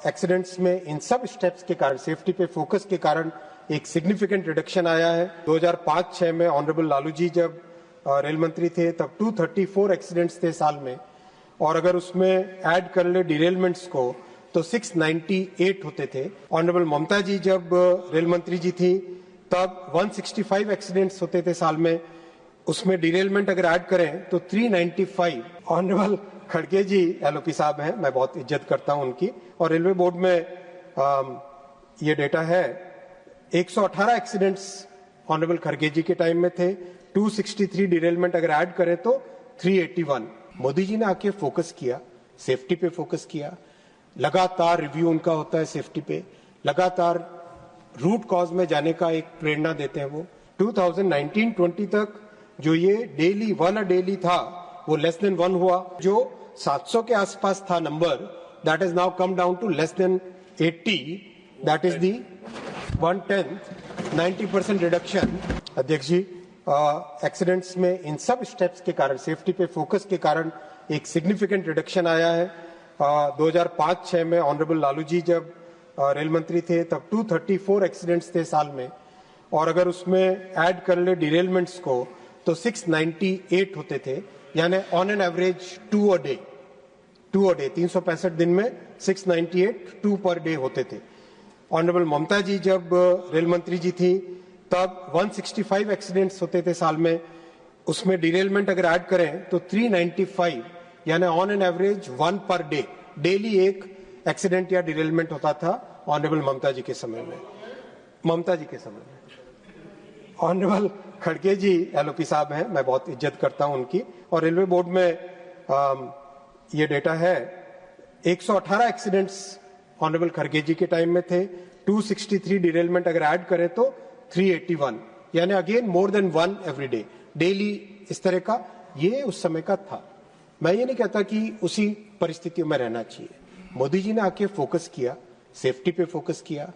Accidents में इन सब steps के कारण, सेफ्टी पे फोकस के कारण एक सिग्निफिकेंट रिडक्शन आया है। 2005-6 में ऑनरेबल लालू जी जब रेल मंत्री थे तब 234 एक्सीडेंट्स थे साल में, और अगर उसमें ऐड कर ले डिरेलमेंट्स को तो 698 होते थे। ऑनरेबल ममता जी जब रेल मंत्री जी थी तब 165 एक्सीडेंट्स होते थे साल में, उसमें डिरेलमेंट अगर ऐड करें तो 395। ऑनरेबल खड़गे जी एलओपी साहब हैं, मैं बहुत इज्जत करता हूं उनकी, और रेलवे बोर्ड में ये डेटा है 118 एक्सीडेंट्स ऑनरेबल खड़गे जी के टाइम में थे, 263 डिरेलमेंट अगर ऐड करें तो 381। मोदी जी ने आके फोकस किया, सेफ्टी पे फोकस किया, लगातार रिव्यू उनका होता है सेफ्टी पे, लगातार रूट कॉज में जाने का एक प्रेरणा देते हैं वो। 2019-20 तक जो ये डेली 1 अ डेली था वो लेस देन 1 हुआ। जो 700 के आसपास था number, that is now come down to less than 80, that is the 1/10, 90% reduction. अध्यक्ष जी, एक्सीडेंट्स में इन सब स्टेप्स के कारण, सेफ्टी पे फोकस के कारण एक सिग्निफिकेंट रिडक्शन आया है। 2005-6 में ऑनरेबल लालू जी जब रेल मंत्री थे तब 234 एक्सीडेंट्स थे साल में, और अगर उसमें ऐड कर ले डिरेलमेंट्स को तो 698 होते थे, यानी on an average 2 a day 365 दिन में 698 2 पर डे होते थे। ऑनरेबल ममता जी जब रेल मंत्री जी थी तब 165 एक्सीडेंट्स होते थे साल में, उसमें डिरेलमेंट अगर ऐड करें तो 395, यानी on an average 1 per day, daily एक एक्सीडेंट या डिरेलमेंट होता था ऑनरेबल ममता जी के समय में। ऑनरेबल खड़गे जी एलओपी साहब हैं, मैं बहुत इज्जत करता हूं उनकी, और रेलवे बोर्ड में ये डेटा है 118 एक्सीडेंट्स ऑनरेबल खड़गे जी के टाइम में थे, 263 डिरेलमेंट अगर ऐड करें तो 381, यानी again more than 1 every day, daily इस तरह का ये उस समय का था। मैं ये नहीं कहता कि उसी परिस्थितियों में रहना चाहिए। मोदी जी ने आके फोकस किया, सेफ्टी पे फोकस किया,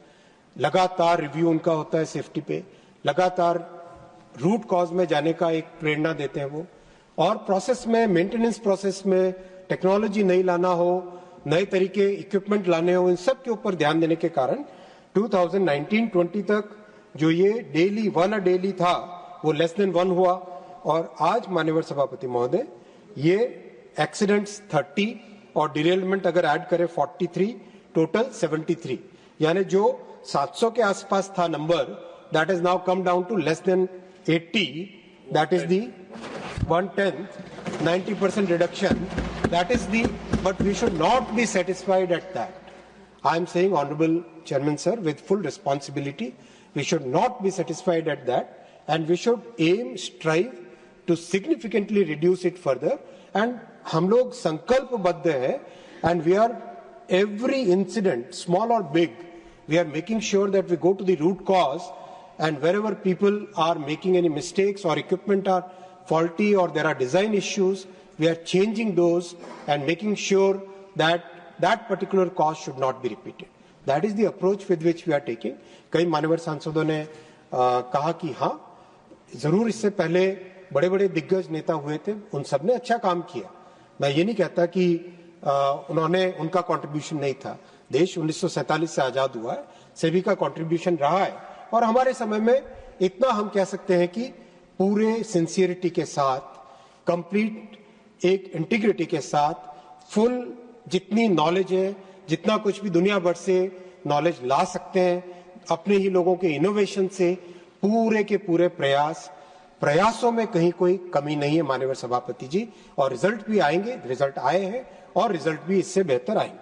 लगातार रिव्यू उनका होता है सेफ्टी पे, लगातार रूट कॉज में जाने का एक प्रेरणा देते हैं वो, और प्रोसेस में, मेंटेनेंस प्रोसेस में टेक्नोलॉजी नहीं लाना हो, नए तरीके इक्विपमेंट लाने हो, इन सब के ऊपर ध्यान देने के कारण 2019-20 तक जो ये डेली 1 अ डेली था वो लेस देन 1 हुआ, और आज माननीय सभापति महोदय ये एक्सीडेंट्स 30 और डिरेलमेंट अगर ऐड करें 43, टोटल 73, यानी जो 700 के आसपास था number, that is now come down to less than 80, that is the 1/10, 90% reduction, that is the, but we should not be satisfied at that. I am saying, Honorable Chairman Sir, with full responsibility, we should not be satisfied at that, and we should strive to significantly reduce it further. And हम लोग संकल्पबद्ध है, and we are every incident, small or big, we are making sure that we go to the root cause, and wherever people are making any mistakes or equipment are faulty or there are design issues, we are changing those and making sure that that particular cause should not be repeated. That is the approach with which we are taking. कई मान्यवर सांसदों ने कहा कि हाँ, जरूर इससे पहले बड़े बड़े दिग्गज नेता हुए थे, उन सब ने अच्छा काम किया। मैं ये नहीं कहता कि उनका कंट्रीब्यूशन नहीं था। देश 1947 से आजाद हुआ है, सभी का कंट्रीब्यूशन रहा है, और हमारे समय में इतना हम कह सकते हैं कि पूरे सिंसियरिटी के साथ, कंप्लीट एक इंटीग्रिटी के साथ, फुल जितनी नॉलेज है, जितना कुछ भी दुनिया भर से नॉलेज ला सकते हैं अपने ही लोगों के इनोवेशन से, पूरे के पूरे प्रयासों में कहीं कोई कमी नहीं है माननीय सभापति जी, और रिजल्ट भी आएंगे, रिजल्ट आए हैं और रिजल्ट भी इससे बेहतर आएंगे।